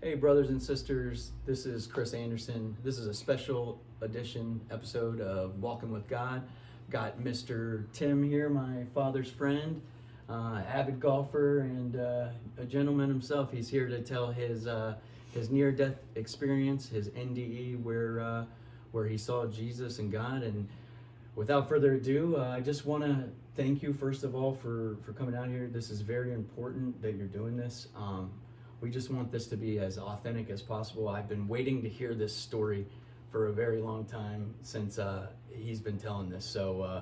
Hey, brothers and sisters, this is Chris Anderson. This is a special edition episode of Walking with God. Got Mr. Tim here, my father's friend, avid golfer, and a gentleman himself. He's here to tell his near-death experience, his NDE, where he saw Jesus and God. And without further ado, I just want to thank you, first of all, for coming out here. This is very important that you're doing this. We just want this to be as authentic as possible. I've been waiting to hear this story for a very long time since he's been telling this. So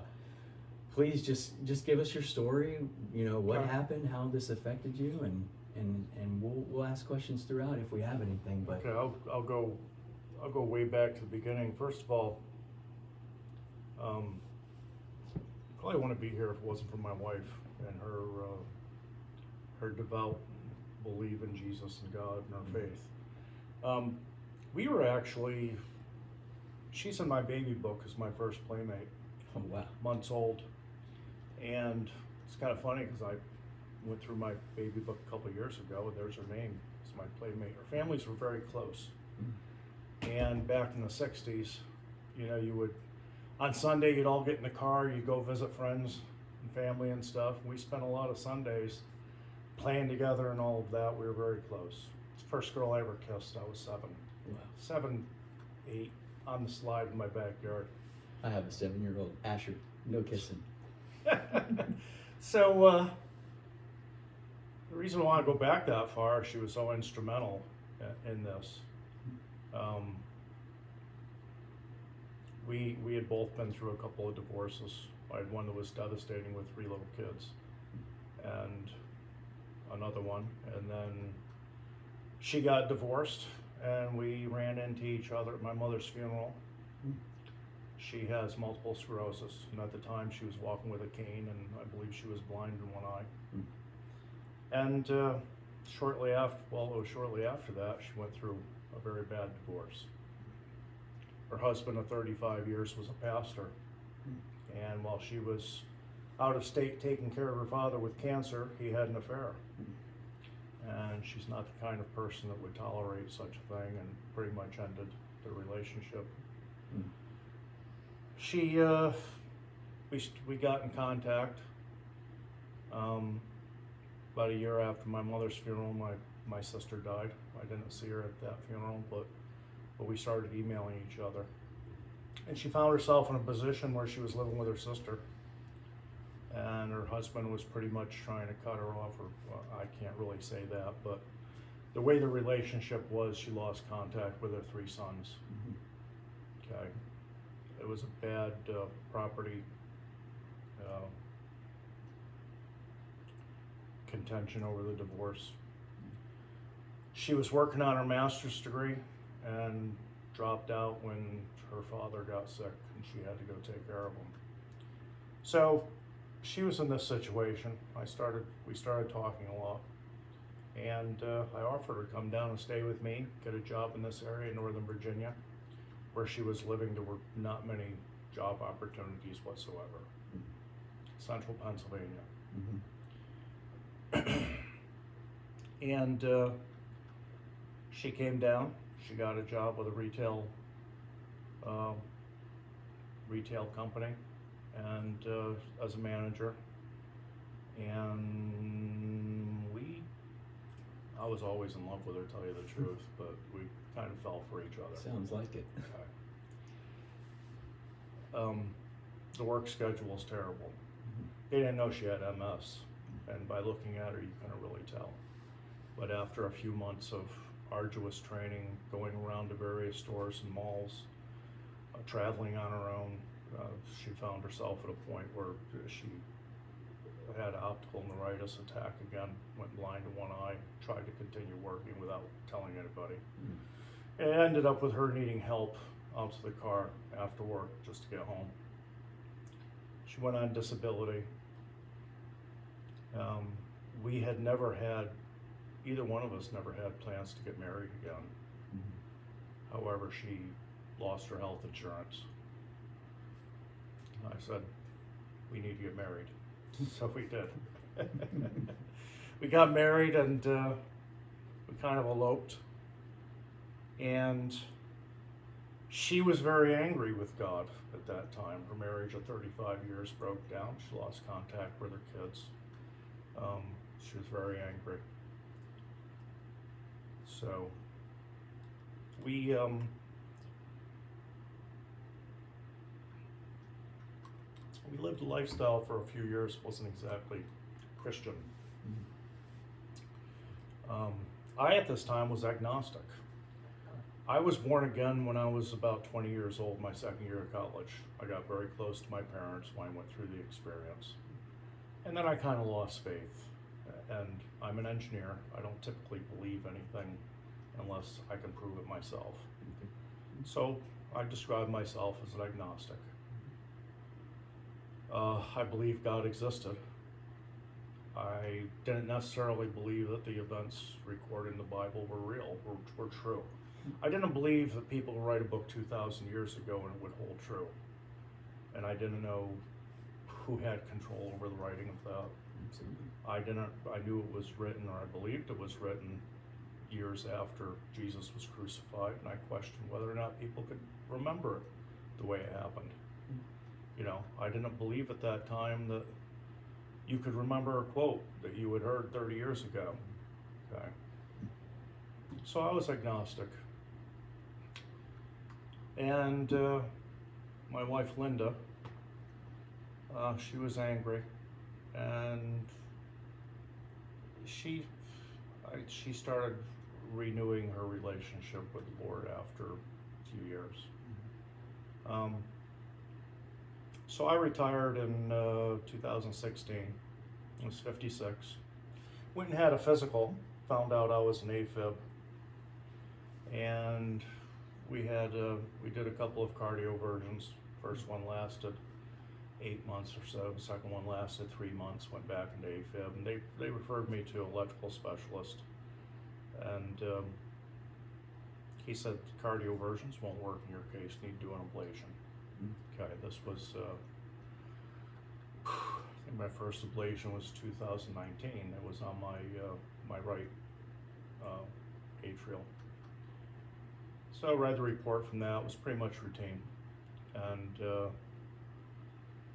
please just give us your story. You know, what happened, how this affected you, and we'll ask questions throughout if we have anything. But okay, I'll go way back to the beginning. First of all, probably wouldn't be here if it wasn't for my wife and her devout believe in Jesus and God and our faith. We were actually, she's in my baby book as my first playmate. oh wow, Months old. And it's kind of funny because I went through my baby book a couple of years ago and there's her name as my playmate. Our families were very close. And back in the 60s, you know, you would, on Sunday, you'd all get in the car, you'd go visit friends and family and stuff. We spent a lot of Sundays playing together and all of that. We were very close. It's the first girl I ever kissed. I was 7. wow. 7, 8, on the slide in my backyard. I have a 7-year-old, Asher. No kissing. So the reason why I go back that far, she was so instrumental in this. We had both been through a couple of divorces. I had one that was devastating with 3 little kids, and another one, and then she got divorced, and we ran into each other at my mother's funeral. She has multiple sclerosis, and at the time she was walking with a cane, and I believe she was blind in one eye. And shortly after that, she went through a very bad divorce. Her husband of 35 years was a pastor, and while she was out of state taking care of her father with cancer, he had an affair. And she's not the kind of person that would tolerate such a thing, and pretty much ended the relationship. She, we got in contact about a year after my mother's funeral. My sister died. I didn't see her at that funeral, but we started emailing each other. And she found herself in a position where she was living with her sister, and her husband was pretty much trying to cut her off, or well, I can't really say that, but the way the relationship was, she lost contact with her 3 sons. Okay, it was a bad property contention over the divorce. She was working on her master's degree and dropped out when her father got sick and she had to go take care of him. So she was in this situation. We started talking a lot, and I offered her to come down and stay with me, get a job in this area in Northern Virginia, where she was living. There were not many job opportunities whatsoever. Central Pennsylvania. And she came down. She got a job with a retail company, and as a manager. And I was always in love with her, tell you the truth, but we kind of fell for each other. Sounds like it. The work schedule was terrible. They didn't know she had MS, and by looking at her, you couldn't really tell. But after a few months of arduous training, going around to various stores and malls, traveling on her own, she found herself at a point where she had optical neuritis attack again, went blind in one eye, tried to continue working without telling anybody. It ended up with her needing help out to the car after work just to get home. She went on disability. We had never had, either one of us never had plans to get married again. However, she lost her health insurance. I said, we need to get married. So we did. We got married, and we kind of eloped. And she was very angry with God at that time. Her marriage of 35 years broke down. She lost contact with her kids. She was very angry. So we lived a lifestyle for a few years. Wasn't exactly Christian. I at this time was agnostic. I was born again when I was about 20 years old, my second year of college. I got very close to my parents when I went through the experience. And then I kind of lost faith. And I'm an engineer. I don't typically believe anything unless I can prove it myself. So I describe myself as an agnostic. I believe God existed. I didn't necessarily believe that the events recorded in the Bible were real, were true. I didn't believe that people would write a book 2,000 years ago and it would hold true. And I didn't know who had control over the writing of that. I knew it was written, or I believed it was written years after Jesus was crucified, and I questioned whether or not people could remember it the way it happened. You know, I didn't believe at that time that you could remember a quote that you had heard 30 years ago. Okay. So I was agnostic. And my wife Linda, she was angry, and she started renewing her relationship with the Lord after a few years. So I retired in 2016. I was 56. Went and had a physical. Found out I was an AFib, and we did a couple of cardioversions. First one lasted 8 months or so. The second one lasted 3 months. Went back into AFib, and they referred me to an electrical specialist, and he said cardioversions won't work in your case. You need to do an ablation. Okay, this was I think my first ablation was 2019. It was on my right atrial. So I read the report from that. It was pretty much routine. And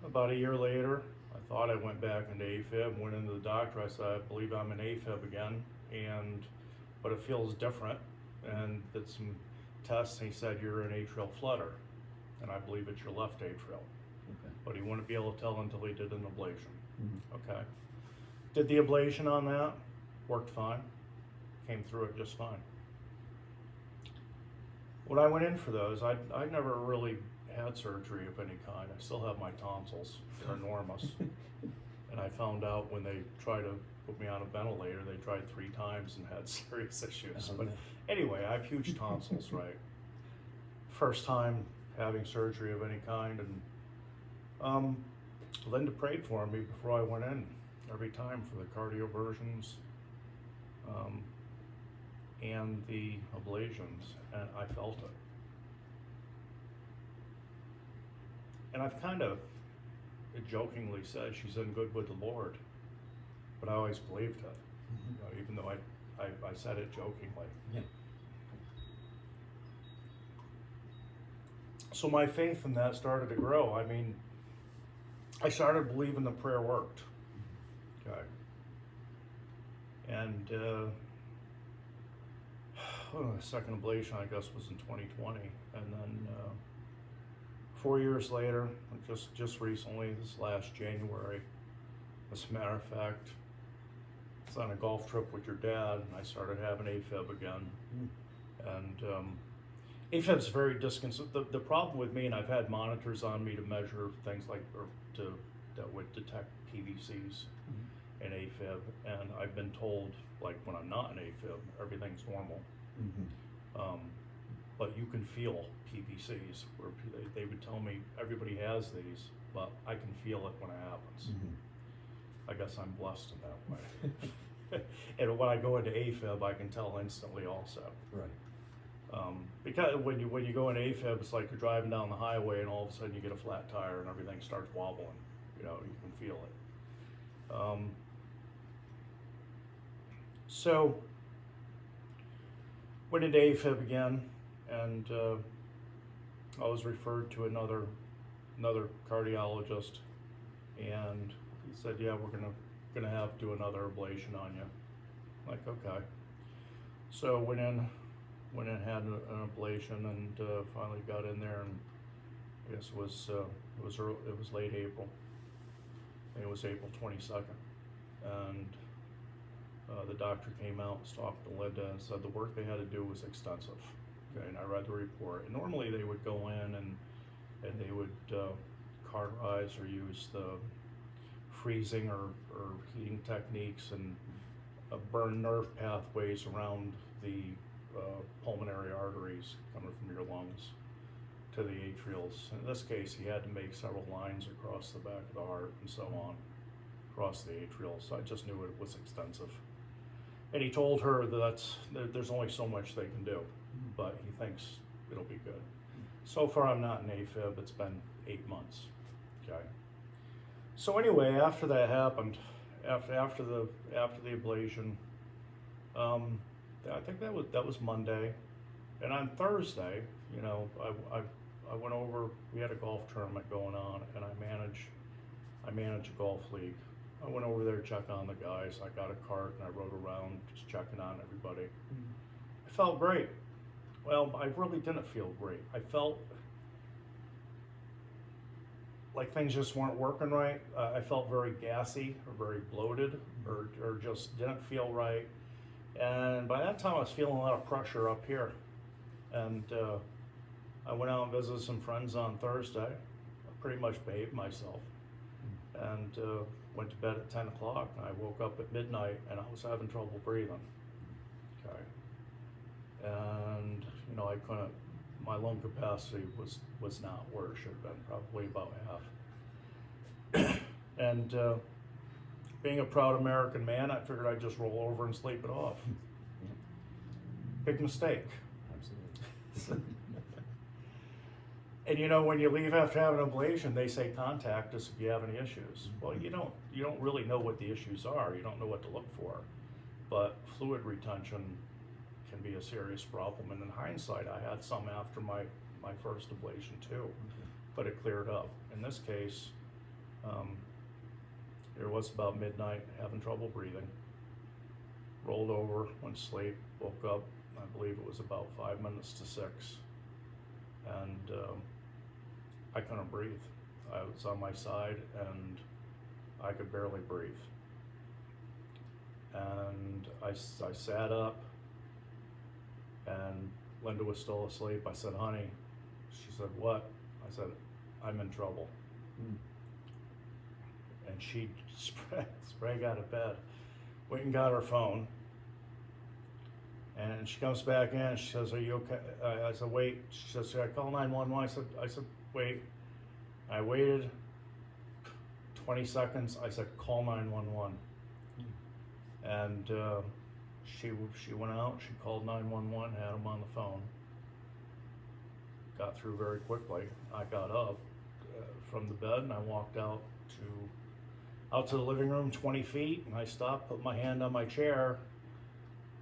about a year later, I thought I went back into AFib, went into the doctor. I said, I believe I'm in AFib again, but it feels different. And did some tests, and he said, you're an atrial flutter. And I believe it's your left atrial. Okay. But he wouldn't be able to tell until he did an ablation. Okay. Did the ablation on that, worked fine, came through it just fine. When I went in for those, I never really had surgery of any kind. I still have my tonsils. They're enormous. And I found out when they tried to put me on a ventilator, they tried 3 times and had serious issues. But anyway, I have huge tonsils, right? First time having surgery of any kind, and Linda prayed for me before I went in every time for the cardioversions and the ablations, and I felt it. And I've kind of jokingly said she's in good with the Lord, but I always believed it, you know, even though I said it jokingly. Yeah. So my faith in that started to grow. I mean, I started believing the prayer worked. Okay. And the second ablation, I guess, was in 2020. And then 4 years later, just recently, this last January, as a matter of fact, I was on a golf trip with your dad, and I started having AFib again. And AFib's very disconsistent. The problem with me, and I've had monitors on me to measure things like, that would detect PVCs in AFib, and I've been told, like, when I'm not in AFib, everything's normal. But you can feel PVCs, where they would tell me everybody has these, but I can feel it when it happens. I guess I'm blessed in that way. And when I go into AFib, I can tell instantly also. Right. Because when you go in AFib, it's like you're driving down the highway and all of a sudden you get a flat tire and everything starts wobbling. You know, you can feel it. So went into AFib again, and I was referred to another cardiologist, and he said, "Yeah, we're gonna have to do another ablation on you." I'm like, okay. So went in, had an ablation, and finally got in there, and I guess it was late April. I think it was April 22nd, and the doctor came out, and talked to Linda, and said the work they had to do was extensive. Okay, and I read the report. And normally they would go in and they would cauterize or use the freezing or heating techniques and burn nerve pathways around the pulmonary arteries coming from your lungs to the atrials. In this case, he had to make several lines across the back of the heart and so on, across the atrials. So I just knew it was extensive. And he told her that there's only so much they can do, but he thinks it'll be good. So far, I'm not in AFib. It's been 8 months. Okay. So anyway, after that happened, after the ablation, I think that was Monday, and on Thursday, you know, I went over. We had a golf tournament going on, and I manage a golf league. I went over there to check on the guys. I got a cart and I rode around just checking on everybody. I felt great. Well, I really didn't feel great. I felt like things just weren't working right. I felt very gassy or very bloated or just didn't feel right. And by that time I was feeling a lot of pressure up here. And I went out and visited some friends on Thursday. I pretty much behaved myself. And went to bed at 10 o'clock. And I woke up at midnight and I was having trouble breathing. Okay. And, you know, I couldn't, my lung capacity was not where it should have been, probably about half. And being a proud American man, I figured I'd just roll over and sleep it off. Big mistake. Absolutely. And you know, when you leave after having an ablation, they say contact us if you have any issues. Well, you don't really know what the issues are. You don't know what to look for. But fluid retention can be a serious problem. And in hindsight, I had some after my first ablation too, but it cleared up. In this case, it was about midnight, having trouble breathing. Rolled over, went to sleep, woke up. I believe it was about 5 minutes to 6. And I couldn't breathe. I was on my side and I could barely breathe. And I sat up and Linda was still asleep. I said, "Honey," she said, "What?" I said, "I'm in trouble." And she sprang out of bed, went and got her phone. And she comes back in, she says, "Are you okay?" I said, "Wait." She says, "Should I call 911? I said, "Wait." I waited 20 seconds. I said, "Call 911. And she went out, she called 911, had them on the phone. Got through very quickly. I got up from the bed and I walked out to the living room 20 feet, and I stopped, put my hand on my chair,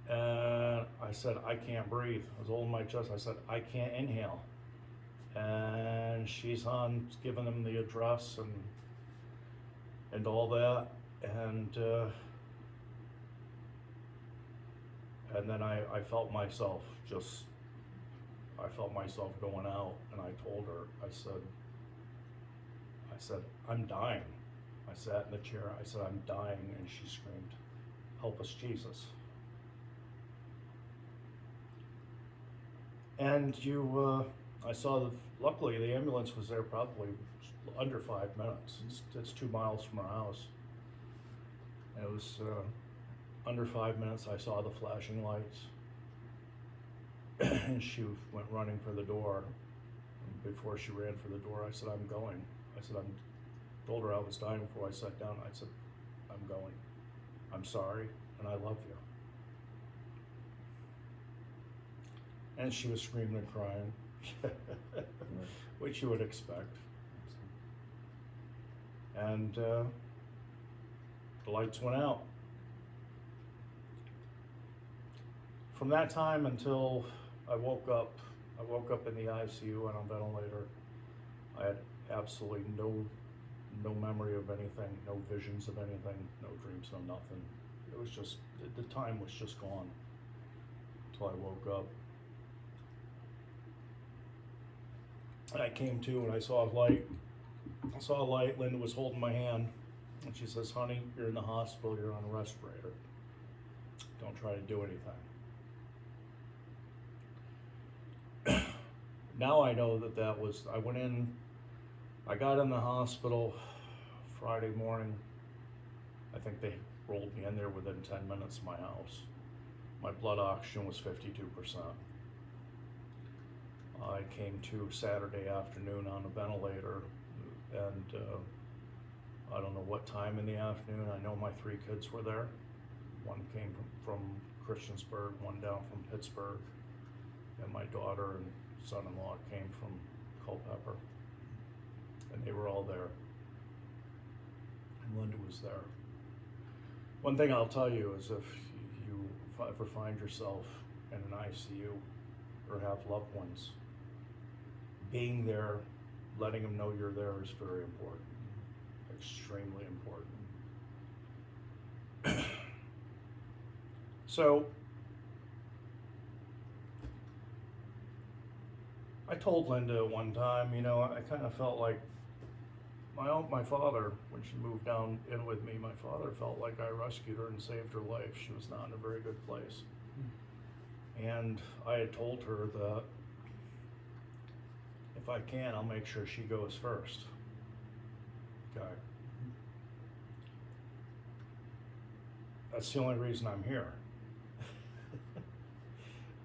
and I said, "I can't breathe." I was holding my chest. I said, "I can't inhale." And she's on giving them the address and all that, and then I felt myself going out, and I told her, I said, "I'm dying." I sat in the chair, I said, "I'm dying," and she screamed, "Help us, Jesus." And I saw luckily the ambulance was there probably under 5 minutes. It's 2 miles from our house. It was under 5 minutes. I saw the flashing lights, and she went running for the door. And before she ran for the door, I said, "I'm going." I said, told her I was dying before I sat down. I said, "I'm going. I'm sorry, and I love you." And she was screaming and crying, which you would expect. And the lights went out. From that time until I woke up I woke up in the ICU on a ventilator. I had absolutely no memory of anything, no visions of anything, no dreams, no nothing. It was just, the time was just gone until I woke up. And I came to and I saw a light. Linda was holding my hand and she says, honey, you're in the hospital, you're on a respirator. Don't try to do anything. Now I know that was, I got in the hospital Friday morning. I think they rolled me in there within 10 minutes of my house. My blood oxygen was 52%. I came to Saturday afternoon on a ventilator, and I don't know what time in the afternoon. I know my 3 kids were there. One came from Christiansburg, one down from Pittsburgh, and my daughter and son-in-law came from Culpeper, and they were all there, and Linda was there. One thing I'll tell you is if you ever find yourself in an ICU or have loved ones, being there, letting them know you're there is very important, extremely important. So I told Linda one time, I kind of felt like my father, when she moved down in with me, my father felt like I rescued her and saved her life. She was not in a very good place. And I had told her that if I can, I'll make sure she goes first. Okay. That's the only reason I'm here.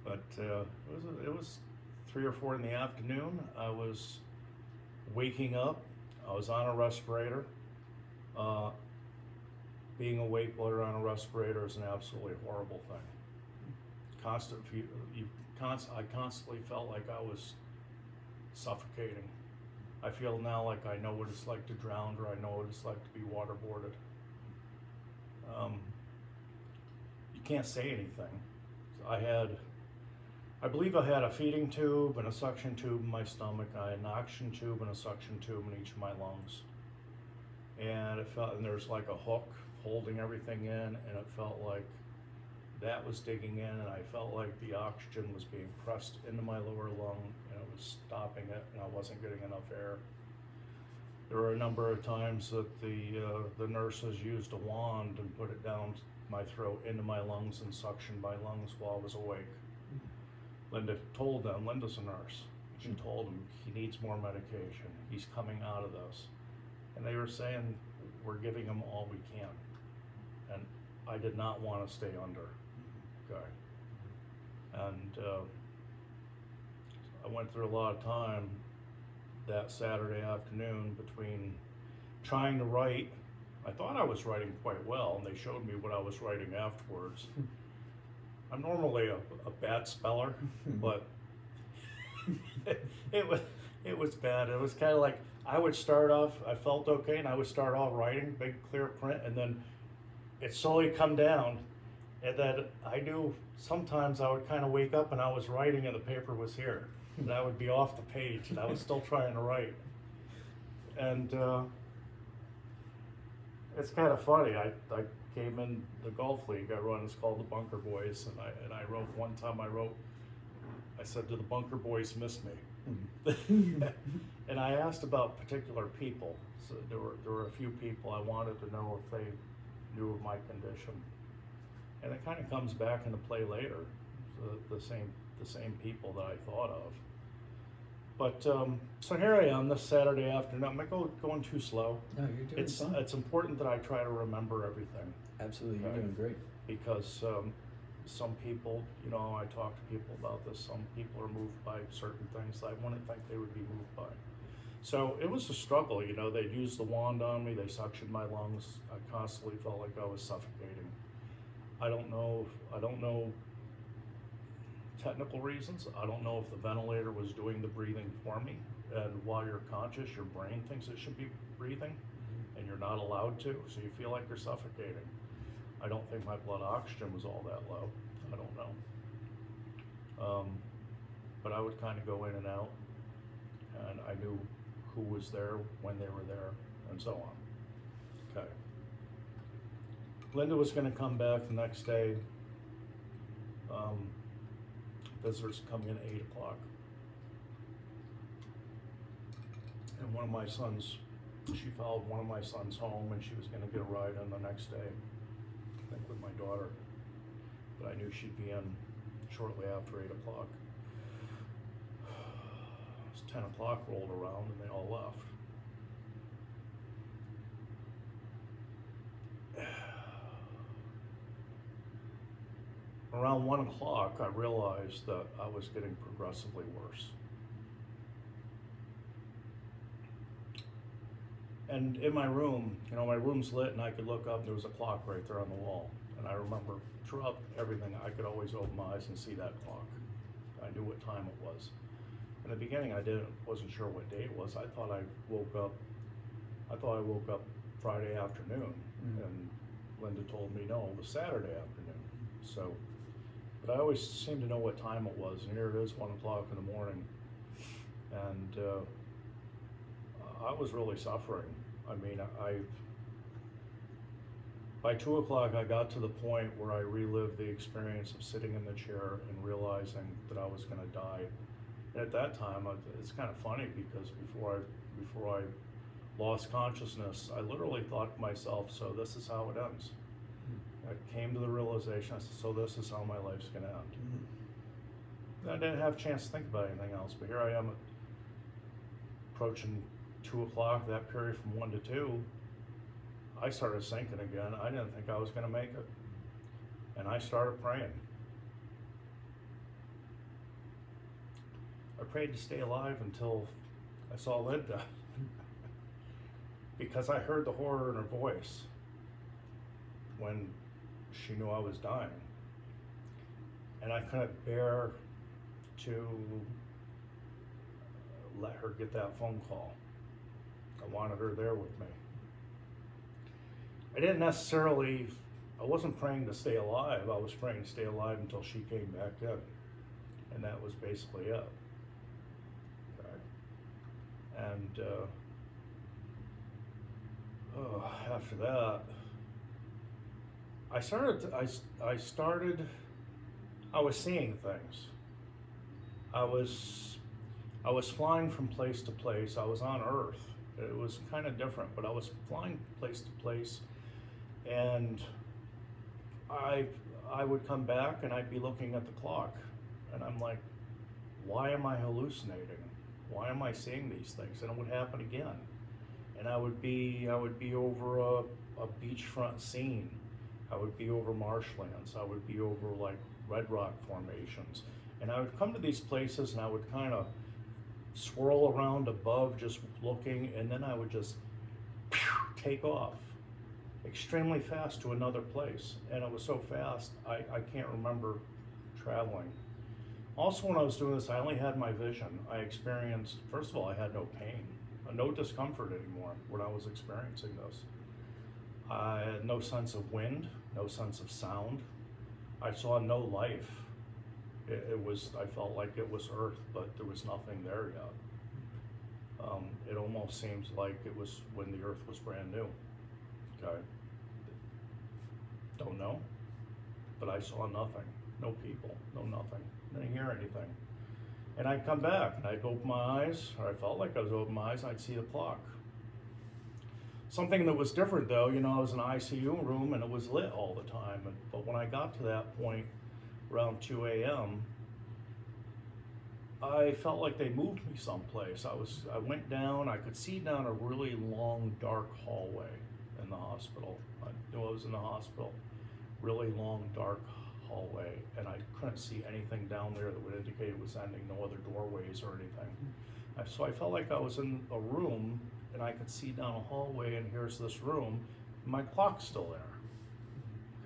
But it was 3 or 4 in the afternoon. I was waking up. I was on a respirator. Being awake while you're on a respirator is an absolutely horrible thing. I constantly felt like I was suffocating. I feel now like I know what it's like to drown, or I know what it's like to be waterboarded. You can't say anything. I believe I had a feeding tube and a suction tube in my stomach. I had an oxygen tube and a suction tube in each of my lungs. And and there's like a hook holding everything in, and it felt like that was digging in, and I felt like the oxygen was being pressed into my lower lung, and it was stopping it, and I wasn't getting enough air. There were a number of times that the nurses used a wand and put it down my throat into my lungs and suctioned my lungs while I was awake. Linda told them, Linda's a nurse, she told him he needs more medication. He's coming out of this. And they were saying, we're giving him all we can. And I did not want to stay under. Okay. And I went through a lot of time that Saturday afternoon between trying to write. I thought I was writing quite well, and they showed me what I was writing afterwards. I'm normally a bad speller, but it was bad. It was kind of like I would start off, I felt okay, and I would start off writing big clear print, and then it slowly come down, and then I knew sometimes I would kind of wake up and I was writing and the paper was here, and I would be off the page, and I was still trying to write. And it's kind of funny. I came in the golf league I run. It's called the Bunker Boys, and I wrote one time. I said, "Do the Bunker Boys miss me?" And I asked about particular people. So there were a few people I wanted to know if they knew of my condition, and it kind of comes back into play later. So the same people that I thought of. But so here I am this Saturday afternoon. I'm not going too slow. No, you're doing fine. It's important that I try to remember everything. Absolutely, you're doing great. Because some people, I talk to people about this. Some people are moved by certain things that I wouldn't think they would be moved by. So it was a struggle. They'd use the wand on me. They suctioned my lungs. I constantly felt like I was suffocating. I don't know technical reasons. I don't know if the ventilator was doing the breathing for me, and while you're conscious, your brain thinks it should be breathing, and you're not allowed to, so you feel like you're suffocating. I don't think my blood oxygen was all that low. I don't know. but I would kind of go in and out, and I knew who was there, when they were there, and so on. Okay. Linda was going to come back the next day. Visitors coming in at 8 o'clock. And one of my sons, she followed one of my sons home, and she was going to get a ride in the next day, I think with my daughter. But I knew she'd be in shortly after 8 o'clock. 10 o'clock rolled around and they all left. Around 1 o'clock, I realized that I was getting progressively worse. And in my room, my room's lit and I could look up and there was a clock right there on the wall. And I remember throughout everything, I could always open my eyes and see that clock. I knew what time it was. In the beginning, I wasn't sure what day it was. I thought I woke up Friday afternoon, and Linda told me no, it was Saturday afternoon. So, but I always seemed to know what time it was, and here it is, 1 o'clock in the morning, and I was really suffering. I mean, by 2 o'clock, I got to the point where I relived the experience of sitting in the chair and realizing that I was going to die. And at that time, it's kind of funny because before I lost consciousness, I literally thought to myself, so this is how it ends. I came to the realization, I said, so this is how my life's going to end. I didn't have a chance to think about anything else, but here I am approaching 2 o'clock, that period from 1 to 2, I started sinking again. I didn't think I was going to make it. And I started praying. I prayed to stay alive until I saw Linda. Because I heard the horror in her voice when she knew I was dying. And I couldn't bear to let her get that phone call. I wanted her there with me. I wasn't praying to stay alive. I was praying to stay alive until she came back in. And that was basically it. Okay. And after that, I was seeing things. I was flying from place to place. I was on Earth. It was kind of different, but I was flying place to place, and I would come back and I'd be looking at the clock, and I'm like, why am I hallucinating? Why am I seeing these things? And it would happen again. And I would be over a beachfront scene. I would be over marshlands. I would be over like red rock formations. And I would come to these places and I would kind of swirl around above just looking, and then I would just take off extremely fast to another place. And it was so fast, I can't remember traveling. Also, when I was doing this, I only had my vision. I experienced, first of all, I had no pain, no discomfort anymore when I was experiencing this. I had no sense of wind, no sense of sound. I saw no life. I felt like it was Earth, but there was nothing there yet. It almost seems like it was when the Earth was brand new. Okay. Don't know, but I saw nothing. No people, no nothing. Didn't hear anything. And I'd come back and I'd open my eyes, or I felt like I was opening my eyes, and I'd see the clock. Something that was different though, I was in an ICU room and it was lit all the time. But when I got to that point, around 2 a.m., I felt like they moved me someplace. I went down, I could see down a really long, dark hallway in the hospital. I knew I was in the hospital. Really long, dark hallway, and I couldn't see anything down there that would indicate it was ending, no other doorways or anything. So I felt like I was in a room, and I could see down a hallway, and here's this room, and my clock's still there.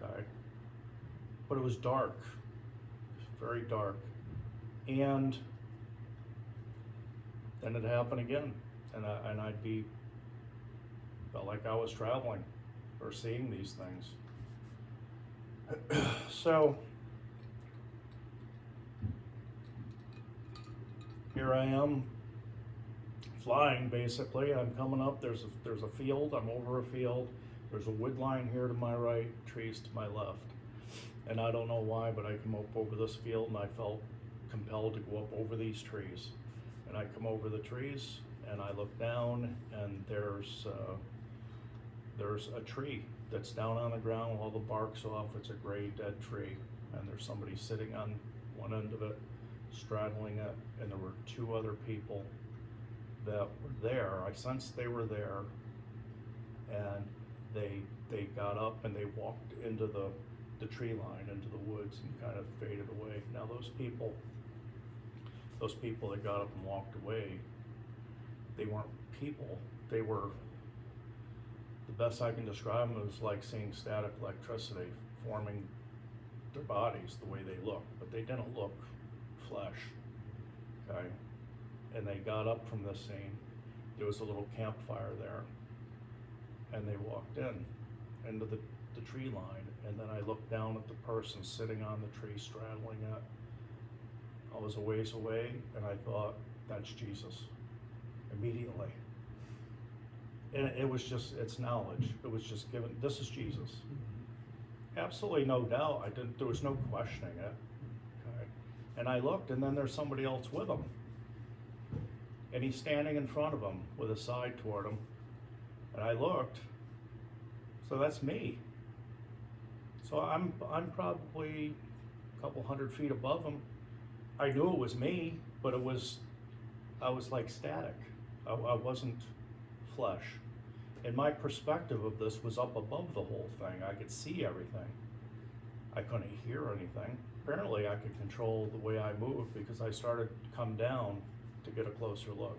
Okay. But it was dark, very dark. And then it happened again, and felt like I was traveling or seeing these things. So here I am flying, basically. I'm coming up, there's a field, I'm over a field, there's a wood line here to my right, trees to my left. And I don't know why, but I come up over this field and I felt compelled to go up over these trees. And I come over the trees and I look down and there's a tree that's down on the ground, all the bark's off, it's a gray dead tree. And there's somebody sitting on one end of it, straddling it, and there were two other people that were there. I sensed they were there, and they got up and they walked into the tree line, into the woods, and kind of faded away. Now those people that got up and walked away, they weren't people. They were, the best I can describe them, was like seeing static electricity forming their bodies the way they look, but they didn't look flesh. Okay, and they got up from the scene. There was a little campfire there, and they walked into the tree line, and then I looked down at the person sitting on the tree, straddling it. I was a ways away, and I thought, that's Jesus, immediately. And it was just, it's knowledge. It was just given, this is Jesus. Absolutely no doubt. There was no questioning it. Okay. And I looked, and then there's somebody else with him. And he's standing in front of him with his side toward him. And I looked, so that's me. So I'm probably a couple 100 feet above him. I knew it was me, but I was like static. I wasn't flesh. And my perspective of this was up above the whole thing. I could see everything. I couldn't hear anything. Apparently I could control the way I moved because I started to come down to get a closer look.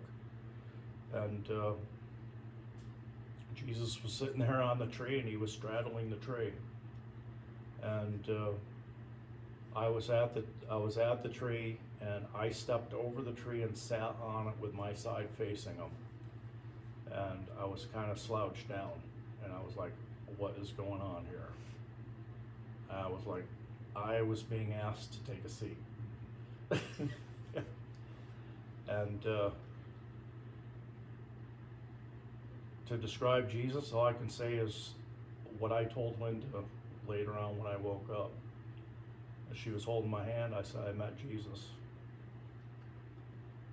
And Jesus was sitting there on the tree, and he was straddling the tree. And I was at the tree, and I stepped over the tree and sat on it with my side facing him. And I was kind of slouched down, and I was like, what is going on here? I was like, I was being asked to take a seat. And to describe Jesus, all I can say is what I told Linda later on when I woke up. As she was holding my hand, I said, I met Jesus.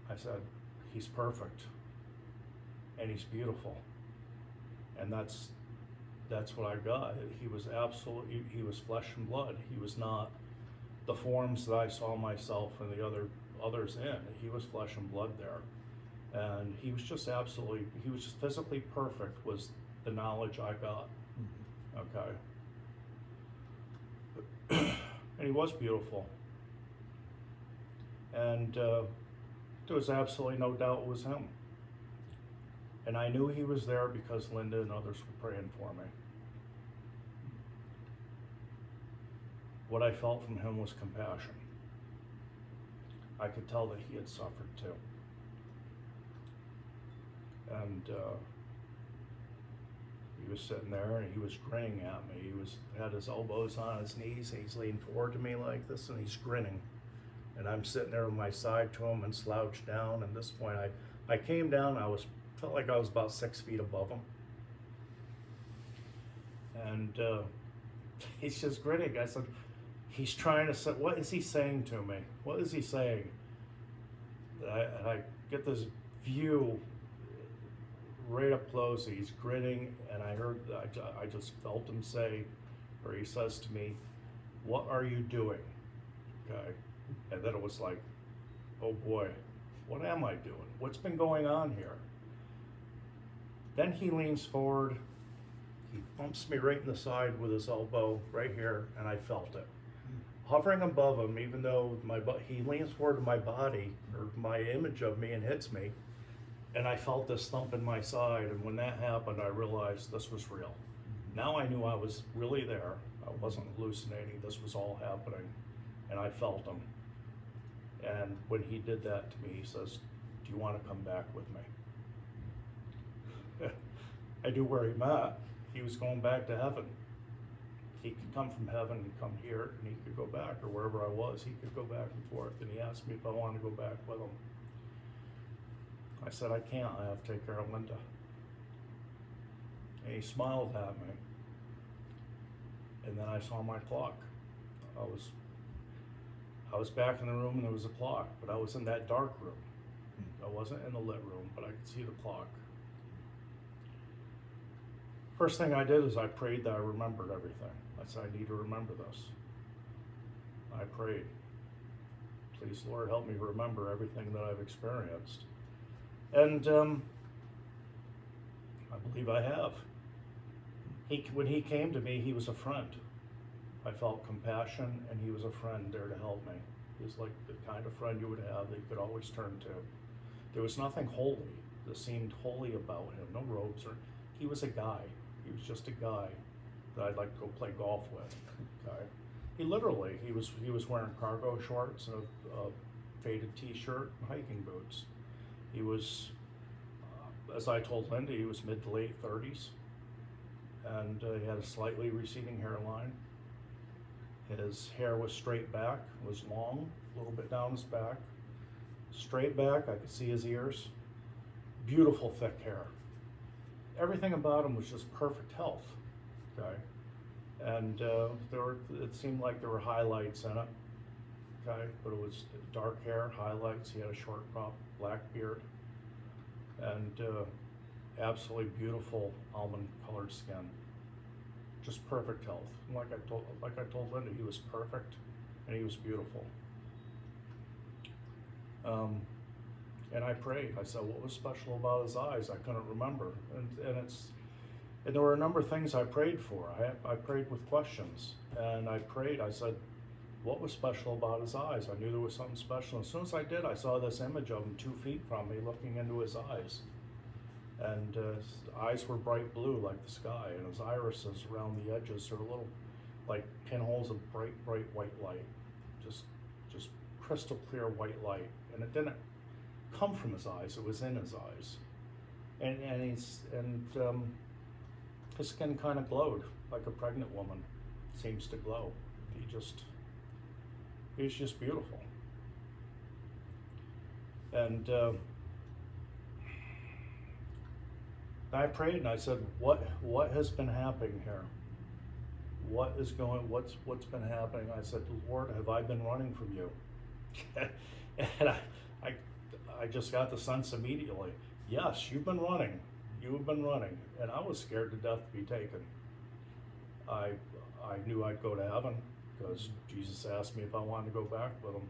I said, he's perfect. And he's beautiful. And that's what I got. He was absolutely, he was flesh and blood. He was not the forms that I saw myself and the others in. He was flesh and blood there. And he was just absolutely, he was just physically perfect was the knowledge I got. Okay. And he was beautiful. And there was absolutely no doubt it was him. And I knew he was there because Linda and others were praying for me. What I felt from him was compassion. I could tell that he had suffered too. And he was sitting there and he was grinning at me. He had his elbows on his knees and he's leaning forward to me like this and he's grinning. And I'm sitting there with my side to him and slouched down. And at this point I came down, felt like I was about 6 feet above him. And he's just grinning. I said, he's trying to say, what is he saying to me? What is he saying? And I get this view right up close. He's grinning, and I just felt him say, or he says to me, what are you doing? Okay. And then it was like, oh boy, what am I doing? What's been going on here? Then he leans forward, he bumps me right in the side with his elbow right here, and I felt it. Hovering above him, even though he leans forward to my body, or my image of me, and hits me, and I felt this thump in my side, and when that happened, I realized this was real. Now I knew I was really there. I wasn't hallucinating. This was all happening, and I felt him. And when he did that to me, he says, do you want to come back with me? I knew where he met. He was going back to heaven. He could come from heaven and come here, and he could go back, or wherever I was, he could go back and forth. And he asked me if I wanted to go back with him. I said, I can't, I have to take care of Linda. And he smiled at me. And then I saw my clock. I was back in the room and there was a clock, but I was in that dark room. I wasn't in the lit room, but I could see the clock. First thing I did is I prayed that I remembered everything. I said, I need to remember this. I prayed. Please, Lord, help me remember everything that I've experienced. And I believe I have. When he came to me, he was a friend. I felt compassion, and he was a friend there to help me. He was like the kind of friend you would have that you could always turn to. There was nothing holy that seemed holy about him. No robes, or he was a guy. He was just a guy that I'd like to go play golf with. Okay. He was wearing cargo shorts and a faded T-shirt and hiking boots. He was, as I told Linda, he was mid to late 30s, and he had a slightly receding hairline. His hair was straight back, was long, a little bit down his back. Straight back, I could see his ears. Beautiful thick hair. Everything about him was just perfect health, okay? And it seemed like there were highlights in it, okay? But it was dark hair, highlights. He had a short crop, black beard, and absolutely beautiful almond colored skin. Just perfect health. And like I told Linda, he was perfect and he was beautiful. And I prayed. I said, what was special about his eyes? I couldn't remember. And there were a number of things I prayed for. I prayed with questions, and I prayed. I said, what was special about his eyes? I knew there was something special. As soon as I did, I saw this image of him 2 feet from me, looking into his eyes. And his eyes were bright blue like the sky, and his irises around the edges are little like pinholes of bright white light. Just crystal clear white light. And it didn't come from his eyes, it was in his eyes. And his skin kind of glowed like a pregnant woman seems to glow. He was just beautiful. And I prayed and I said, what has been happening here? What's been happening? I said, Lord, have I been running from you? And I just got the sense immediately, yes, you've been running. You have been running. And I was scared to death to be taken. I knew I'd go to heaven because Jesus asked me if I wanted to go back with him.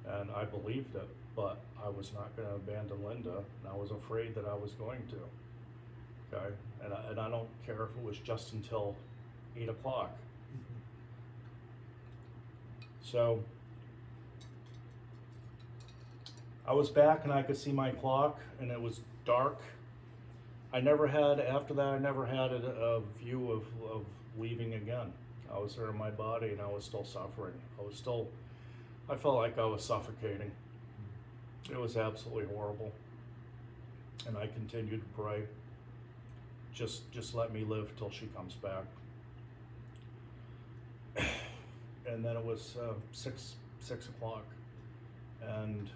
And I believed it, but I was not going to abandon Linda, and I was afraid that I was going to. Okay? And I don't care if it was just until 8 o'clock. So I was back and I could see my clock, and it was dark. After that, I never had a view of leaving again. I was there in my body and I was still suffering. I felt like I was suffocating. It was absolutely horrible. And I continued to pray, just let me live till she comes back. And then it was 6 o'clock, and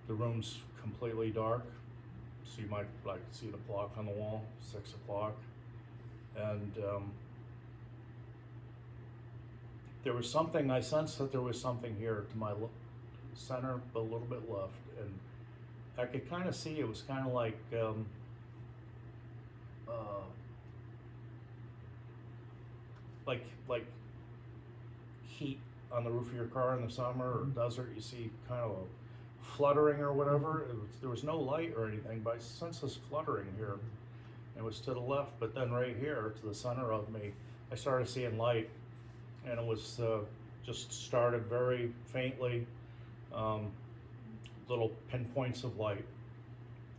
the room's completely dark. I could see the clock on the wall, 6 o'clock, and there was something. I sensed that there was something here to my center, but a little bit left, and I could kind of see it was kind of like heat on the roof of your car in the summer or desert. You see kind of a fluttering or whatever. There was no light or anything, but I sensed this fluttering here. It was to the left, but then right here to the center of me, I started seeing light, and it was just started very faintly, little pinpoints of light.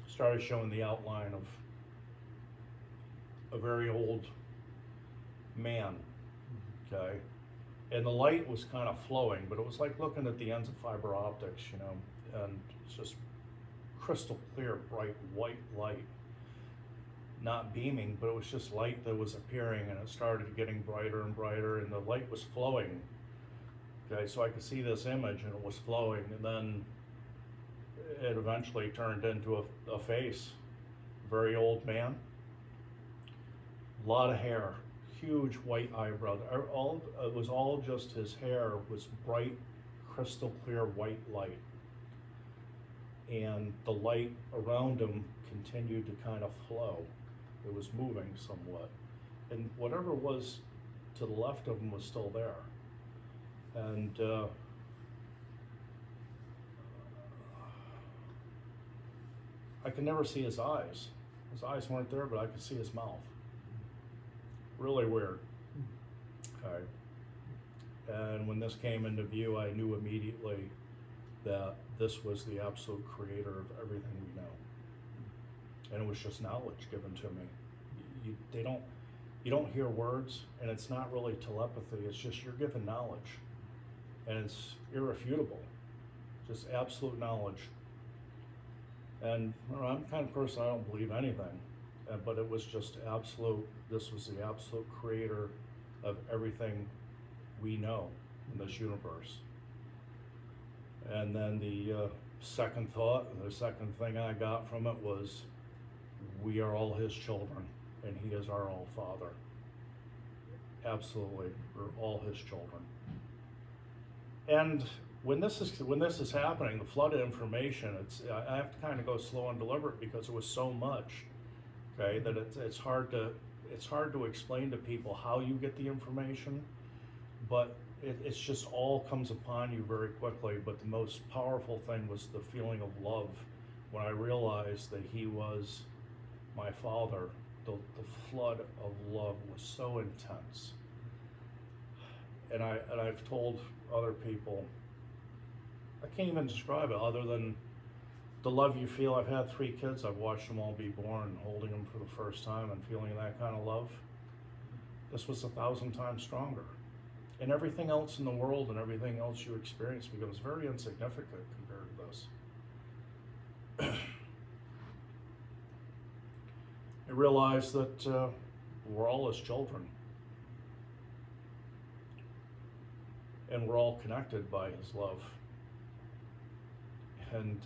Started showing the outline of a very old man, okay? And the light was kind of flowing, but it was like looking at the ends of fiber optics, and it's just crystal clear, bright white light. Not beaming, but it was just light that was appearing, and it started getting brighter and brighter, and the light was flowing. Okay, so I could see this image, and it was flowing, and then it eventually turned into a face. Very old man, a lot of hair, huge white eyebrows. It was all just his hair was bright, crystal clear white light. And the light around him continued to kind of flow. It was moving somewhat. And whatever was to the left of him was still there. And I could never see his eyes. His eyes weren't there, but I could see his mouth. Really weird. Okay. And when this came into view, I knew immediately that this was the absolute creator of everything we know. And it was just knowledge given to me. You don't hear words, and it's not really telepathy, it's just you're given knowledge. And it's irrefutable, just absolute knowledge. And I'm the kind of person, I don't believe anything, but it was just absolute, this was the absolute creator of everything we know in this universe. And then the second thought, the second thing I got from it was, we are all his children, and he is our all father. Absolutely, we're all his children. And when this is happening, the flood of information, I have to kind of go slow and deliberate because it was so much, okay, that it's hard to explain to people how you get the information, but it's just all comes upon you very quickly. But the most powerful thing was the feeling of love when I realized that he was my father. The flood of love was so intense, and I've told other people, I can't even describe it other than the love you feel. I've had 3 kids. I've watched them all be born, holding them for the first time and feeling that kind of love. This was 1,000 times stronger. And everything else in the world and everything else you experience becomes very insignificant compared to this. I realized that we're all his children. And we're all connected by his love. And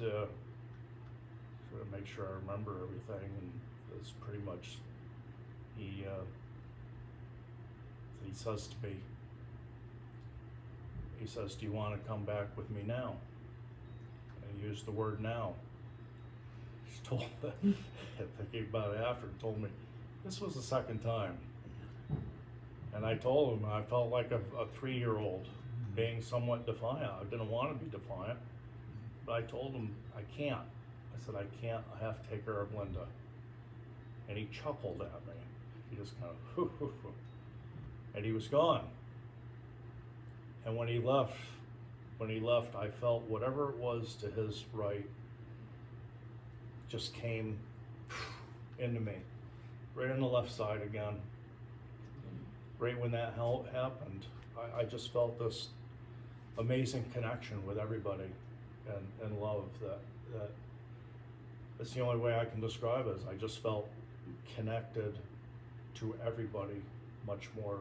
try to make sure I remember everything, and it's pretty much, he says to me, he says, do you want to come back with me now? And he used the word now. He told me, thinking about it after, told me, this was the second time. And I told him I felt like a 3-year-old being somewhat defiant. I didn't want to be defiant, but I told him, I can't. I said, I can't, I have to take care of Linda. And he chuckled at me. He just kind of, hoo, hoo, hoo. And he was gone. And when he left, I felt whatever it was to his right just came into me, right on the left side again. Right when that happened, I just felt this amazing connection with everybody, and love that that's the only way I can describe it. Is I just felt connected to everybody much more.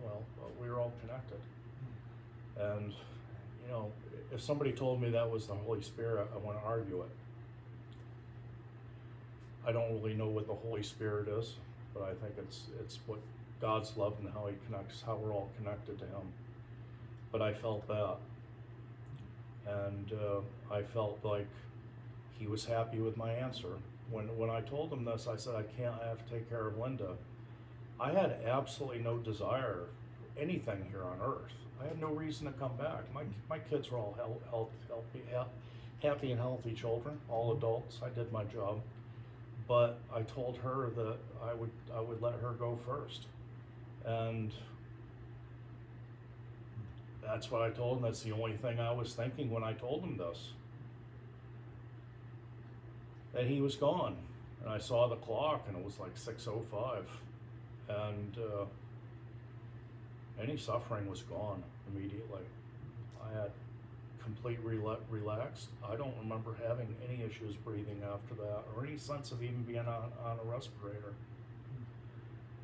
Well, we were all connected. And you know, if somebody told me that was the Holy Spirit, I want to argue it. I don't really know what the Holy Spirit is, but I think it's what God's love and how he connects, how we're all connected to him. But I felt that. And I felt like he was happy with my answer. When I told him this, I said, I have to take care of Linda. I had absolutely no desire for anything here on earth. I had no reason to come back. My kids were all happy and healthy children, all adults. I did my job. But I told her that I would let her go first. And that's what I told him. That's the only thing I was thinking when I told him this. And he was gone. And I saw the clock, and it was like 6:05. And any suffering was gone immediately. I had complete relaxed. I don't remember having any issues breathing after that, or any sense of even being on a respirator.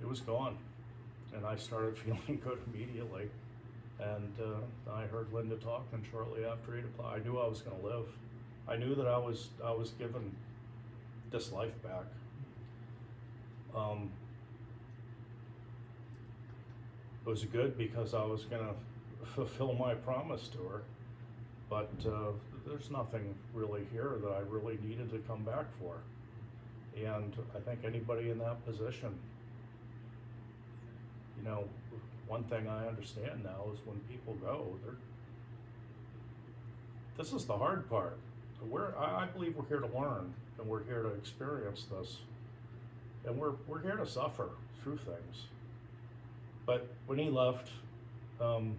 It was gone. And I started feeling good immediately. And I heard Linda talking shortly after 8 o'clock. I knew I was going to live. I knew that I was given this life back. It was good because I was gonna fulfill my promise to her, but there's nothing really here that I really needed to come back for. And I think anybody in that position, you know, one thing I understand now is when people go, this is the hard part. I believe we're here to learn, and we're here to experience this, and we're here to suffer through things. But when he left, I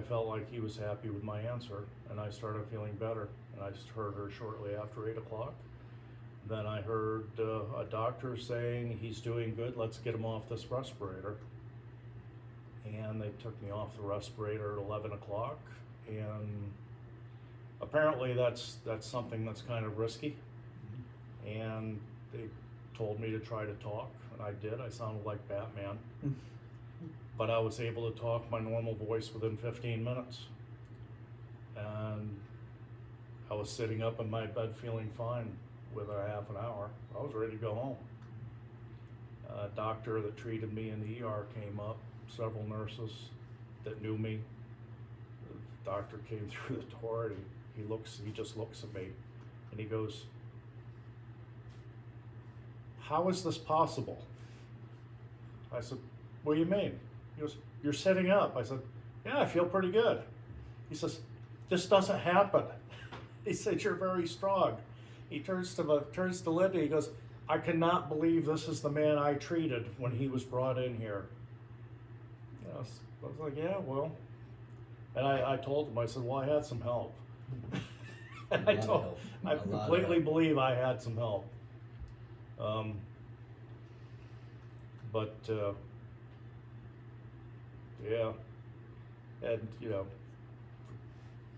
felt like he was happy with my answer, and I started feeling better. And I just heard her shortly after 8 o'clock. Then I heard a doctor saying he's doing good, let's get him off this respirator. And they took me off the respirator at 11 o'clock. And apparently that's something that's kind of risky. And they told me to try to talk, and I did. I sounded like Batman. But I was able to talk my normal voice within 15 minutes. And I was sitting up in my bed feeling fine within a half an hour. I was ready to go home. A doctor that treated me in the ER came up, several nurses that knew me. The doctor came through the door, and he just looks at me and he goes, "How is this possible?" I said, "What do you mean?" He goes, "You're sitting up." I said, "Yeah, I feel pretty good." He says, "This doesn't happen." He said, "You're very strong." He turns to Linda, he goes, "I cannot believe this is the man I treated when he was brought in here." I was like, "Yeah, well." And I told him, I said, "Well, I had some help." And I completely believe I had some help. But yeah, and you know,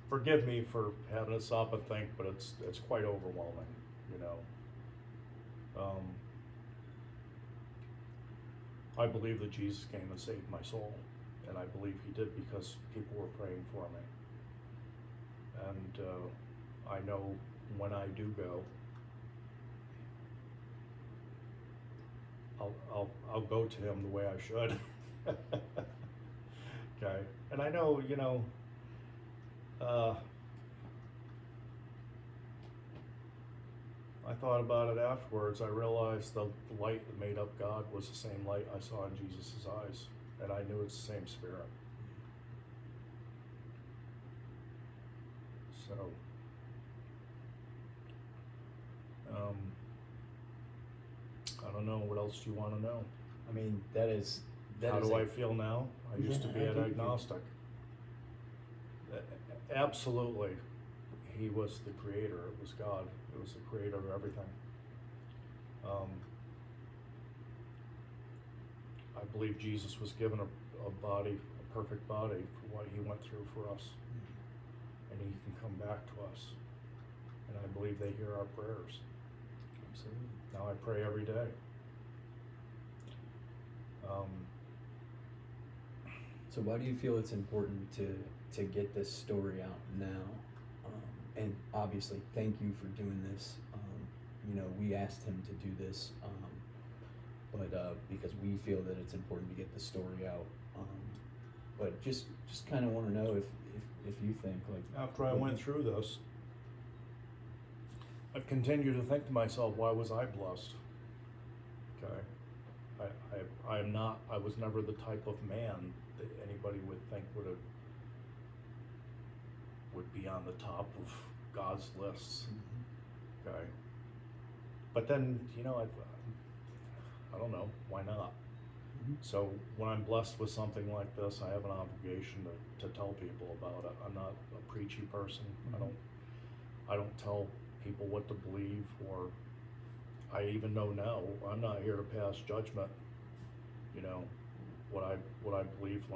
forgive me for having to stop and think, but it's quite overwhelming, you know. I believe that Jesus came and saved my soul, and I believe he did because people were praying for me. And I know when I do go, I'll go to him the way I should. Okay, and I know, you know, I thought about it afterwards. I realized the light that made up God was the same light I saw in Jesus' eyes, and I knew it's the same spirit. So, I don't know. What else do you want to know? I mean, How do I feel now? I used to be an agnostic. Absolutely. He was the creator. It was God. It was the creator of everything. I believe Jesus was given a body, a perfect body, for what he went through for us. And he can come back to us. And I believe they hear our prayers. Absolutely. Now I pray every day. So why do you feel it's important to get this story out now? And obviously, thank you for doing this. You know, we asked him to do this, but because we feel that it's important to get the story out. But just kind of want to know if you think like After I went through this, I've continued to think to myself, why was I blessed? Okay. I was never the type of man that anybody would think would be on the top of God's lists. Mm-hmm. Okay. But then, you know, I don't know, why not? Mm-hmm. So when I'm blessed with something like this, I have an obligation to tell people about it. I'm not a preachy person. Mm-hmm. I don't tell people what to believe, or I even know now, I'm not here to pass judgment. You know, what I believe, I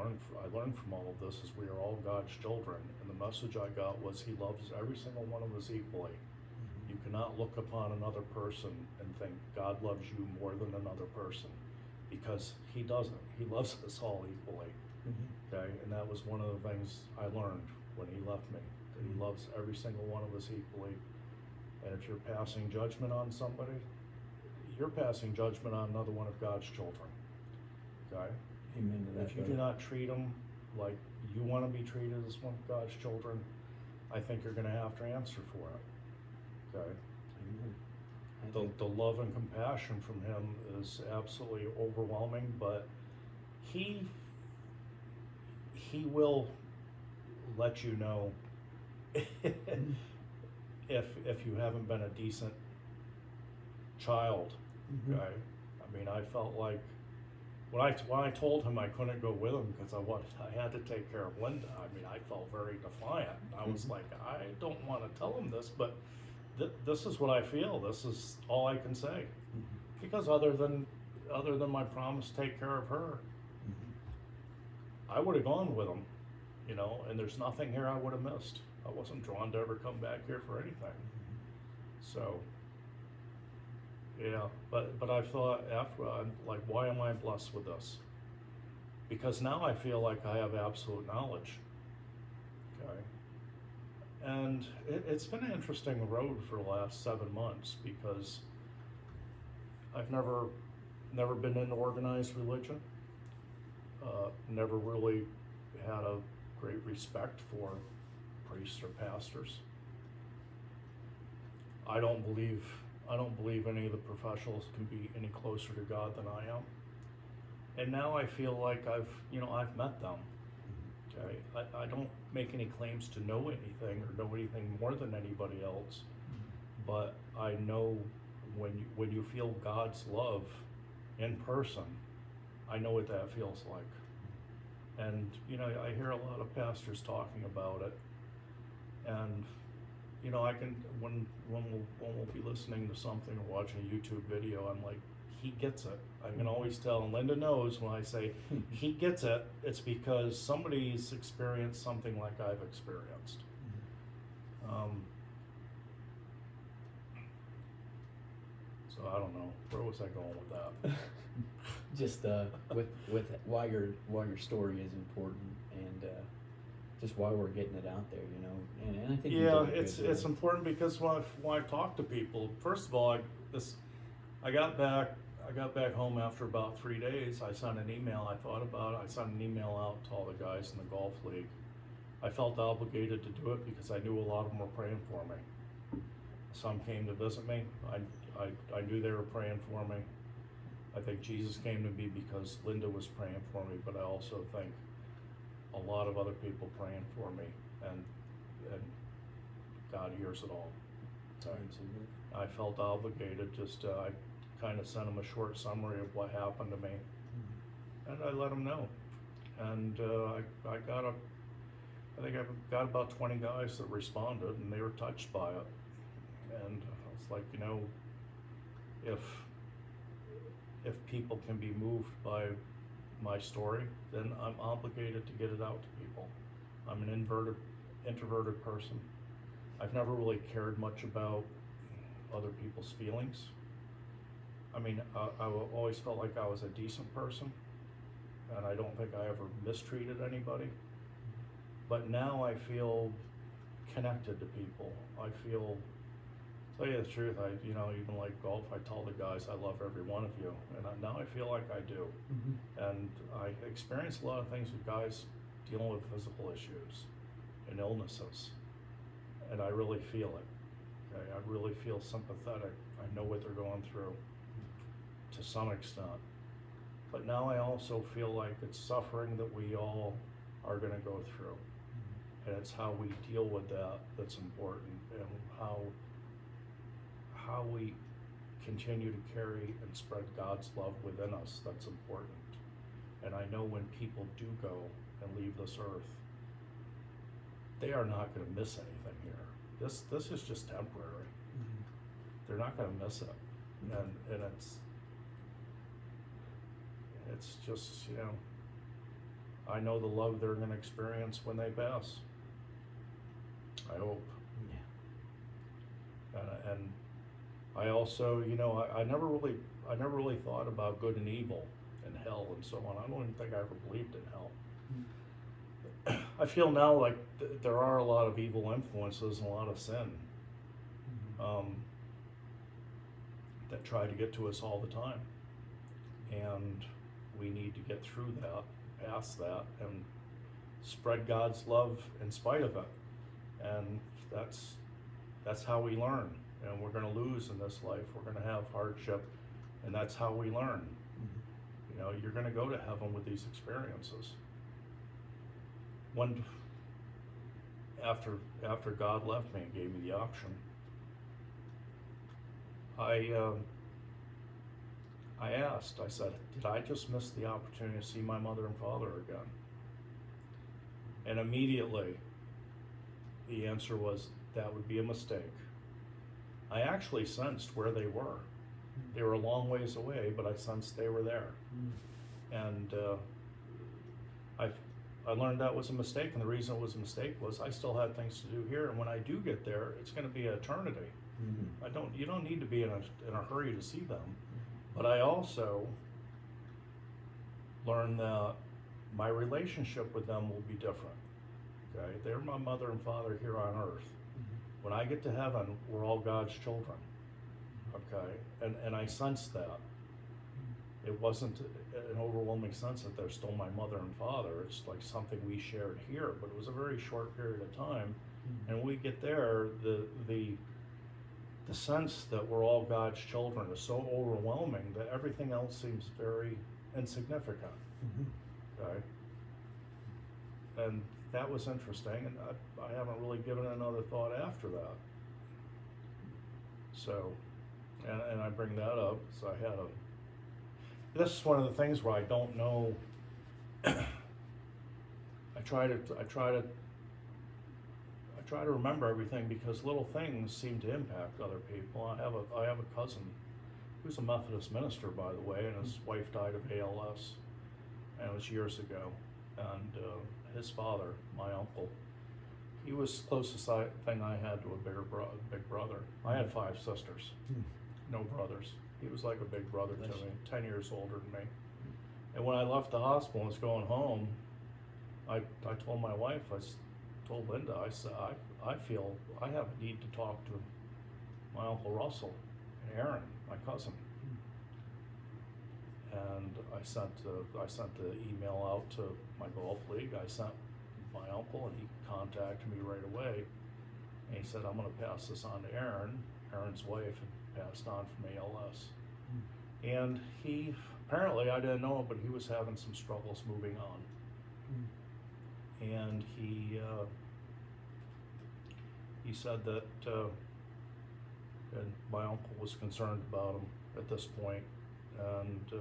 learned from all of this is we are all God's children, and the message I got was he loves every single one of us equally. Mm-hmm. You cannot look upon another person and think God loves you more than another person, because he doesn't. He loves us all equally. Mm-hmm. Okay, and that was one of the things I learned when he left me, that he loves every single one of us equally. And if you're passing judgment on somebody, you're passing judgment on another one of God's children. Okay? Amen to that. If you do not treat them like you want to be treated as one of God's children, I think you're going to have to answer for it. Okay? The love and compassion from him is absolutely overwhelming, but he will let you know if you haven't been a decent child. Okay? I mean, I felt like when I told him I couldn't go with him because I had to take care of Linda, I mean, I felt very defiant. I was like, I don't want to tell him this, but this is what I feel. This is all I can say. Because other than my promise to take care of her, I would have gone with him, you know, and there's nothing here I would have missed. I wasn't drawn to ever come back here for anything. So, yeah, but I thought after, like, why am I blessed with this? Because now I feel like I have absolute knowledge. Okay. And it's been an interesting road for the last 7 months because I've never been into organized religion. Never really had a great respect for priests or pastors. I don't believe any of the professionals can be any closer to God than I am. And now I feel like I've met them. Okay, I don't make any claims to know anything or know anything more than anybody else, but I know when you feel God's love in person, I know what that feels like. And you know, I hear a lot of pastors talking about it, and you know, I can when we'll be listening to something or watching a YouTube video, I'm like, he gets it. I can always tell, and Linda knows when I say he gets it, it's because somebody's experienced something like I've experienced. So I don't know, where was I going with that? Just with why your story is important, and just why we're getting it out there, you know. And I think it's important because when I talk to people, first of all, I got back home after about 3 days. I sent an email. I sent an email out to all the guys in the golf league. I felt obligated to do it because I knew a lot of them were praying for me. Some came to visit me. I knew they were praying for me. I think Jesus came to me because Linda was praying for me, but I also think a lot of other people praying for me, and God hears it all. So I felt obligated. I kind of sent him a short summary of what happened to me, and I let him know. And I think I got about 20 guys that responded, and they were touched by it. And I was like, you know, if people can be moved by my story, then I'm obligated to get it out to people. I'm an introverted person. I've never really cared much about other people's feelings. I mean, I always felt like I was a decent person, and I don't think I ever mistreated anybody. But now I feel connected to people. I feel, to tell you the truth, even like golf, I tell the guys I love every one of you, and now I feel like I do. And I experience a lot of things with guys dealing with physical issues and illnesses, and I really feel it. Okay? I really feel sympathetic. I know what they're going through to some extent. But now I also feel like it's suffering that we all are going to go through. And it's how we deal with that that's important, and how we continue to carry and spread God's love within us that's important. And I know when people do go and leave this earth, they are not going to miss anything here. This is just temporary. They're not going to miss it. And it's just, you know, I know the love they're going to experience when they pass. I hope. Yeah. And I also, you know, I never really thought about good and evil and hell and so on. I don't even think I ever believed in hell. I feel now like there are a lot of evil influences and a lot of sin that try to get to us all the time. And we need to get through that, past that, and spread God's love in spite of it. And that's how we learn. And we're going to lose in this life. We're going to have hardship, and that's how we learn. You know, you're going to go to heaven with these experiences. After God left me and gave me the option, I asked, I said, did I just miss the opportunity to see my mother and father again? And immediately, the answer was, that would be a mistake. I actually sensed where they were. They were a long ways away, but I sensed they were there. And I learned that was a mistake, and the reason it was a mistake was I still had things to do here, and when I do get there, it's going to be eternity. You don't need to be in a hurry to see them. But I also learned that my relationship with them will be different. Okay, they're my mother and father here on earth. When I get to heaven, we're all God's children. Okay, and I sensed that. It wasn't an overwhelming sense that they're still my mother and father. It's like something we shared here, but it was a very short period of time. And when we get there, the sense that we're all God's children is so overwhelming that everything else seems very insignificant. Okay, and that was interesting, and I haven't really given it another thought after that. So, and I bring that up because this is one of the things where I don't know. I try to remember everything because little things seem to impact other people. I have a cousin who's a Methodist minister, by the way, and his wife died of ALS, and it was years ago. And his father, my uncle, he was the closest thing I had to a big brother. I had 5 sisters, no brothers. He was like a big brother to me, 10 years older than me. And when I left the hospital and was going home, I told my wife, told Linda, I said, I feel I have a need to talk to my Uncle Russell and Aaron, my cousin. And I sent the email out to my golf league. I sent my uncle, and he contacted me right away. And he said, I'm going to pass this on to Aaron. Aaron's wife had passed on from ALS. And he, apparently, I didn't know it, but he was having some struggles moving on. And he said that, and my uncle was concerned about him at this point, and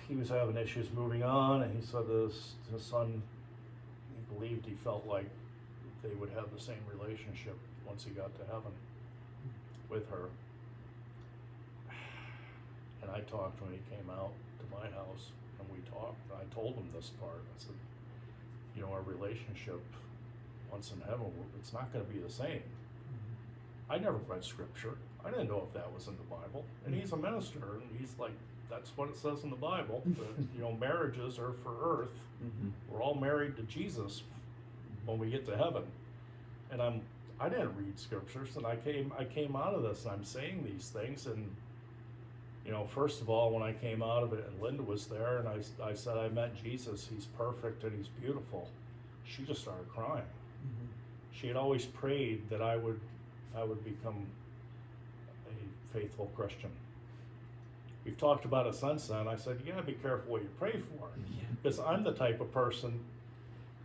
he was having issues moving on, and he said his son, he believed he felt like they would have the same relationship once he got to heaven with her. And I talked when he came out to my house, and we talked, and I told him this part. I said, you know, our relationship once in heaven, it's not going to be the same. I never read scripture. I didn't know if that was in the Bible. And he's a minister, and he's like, that's what it says in the Bible. That, you know, marriages are for earth. We're all married to Jesus when we get to heaven. And I didn't read scriptures, and I came out of this, and I'm saying these things, and you know, first of all, when I came out of it, and Linda was there, and I said, I met Jesus. He's perfect and he's beautiful. She just started crying. She had always prayed that I would become a faithful Christian. We've talked about it since then. I said, you gotta be careful what you pray for, because I'm the type of person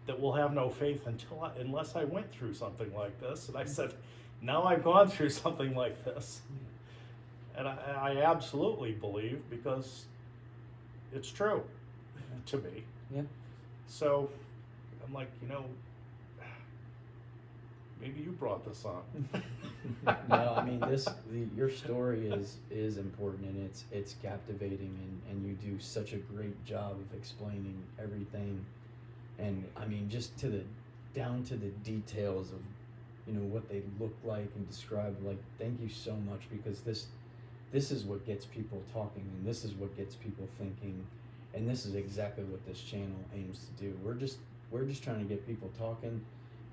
that will have no faith unless I went through something like this. And I said, now I've gone through something like this, and I absolutely believe, because it's true to me. Yeah. So I'm like, you know, maybe you brought this on. No, I mean, your story is important, and it's captivating, and you do such a great job of explaining everything, and I mean, just down to the details of, you know, what they look like and describe. Like, thank you so much, because this is what gets people talking, and this is what gets people thinking, And this is exactly what this channel aims to do. We're just trying to get people talking,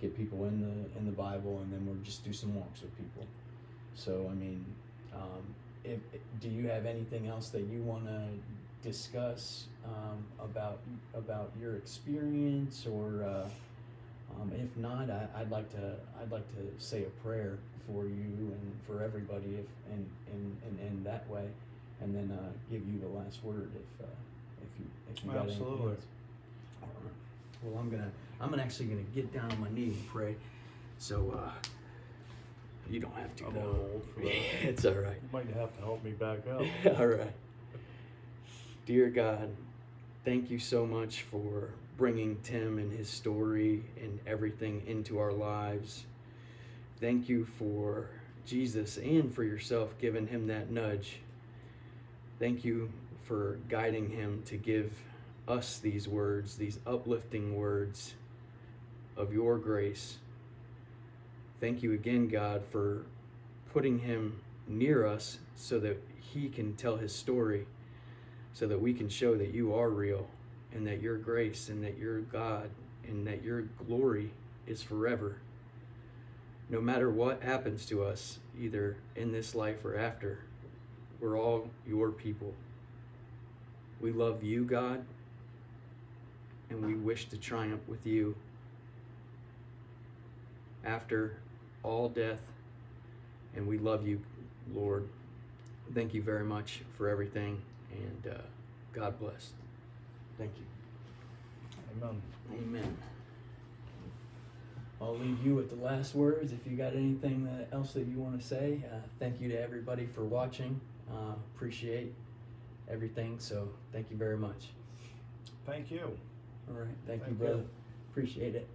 get people in the Bible, and then we'll just do some walks with people. So I mean, do you have anything else that you want to discuss about your experience, or if not, I'd like to say a prayer for you and for everybody, in that way, and then give you the last word if you got Absolutely. anything else. All right. Well, I'm actually gonna get down on my knee and pray. So you don't have to. I'm though. a little old for that. It's all right. You might have to help me back up. All right. Dear God, thank you so much for bringing Tim and his story and everything into our lives. Thank you for Jesus and for yourself giving him that nudge. Thank you for guiding him to give us these words, these uplifting words of your grace. Thank you again, God, for putting him near us so that he can tell his story, so that we can show that you are real, and that your grace, and that you're God, and that your glory is forever. No matter what happens to us, either in this life or after, we're all your people. We love you, God, and we wish to triumph with you after all death, and we love you, Lord. Thank you very much for everything, and God bless. Thank you. Amen. Amen. I'll leave you with the last words. If you got anything else that you want to say, thank you to everybody for watching. Appreciate everything, so thank you very much. Thank you. All right, thank you, Thank brother. you. Appreciate it.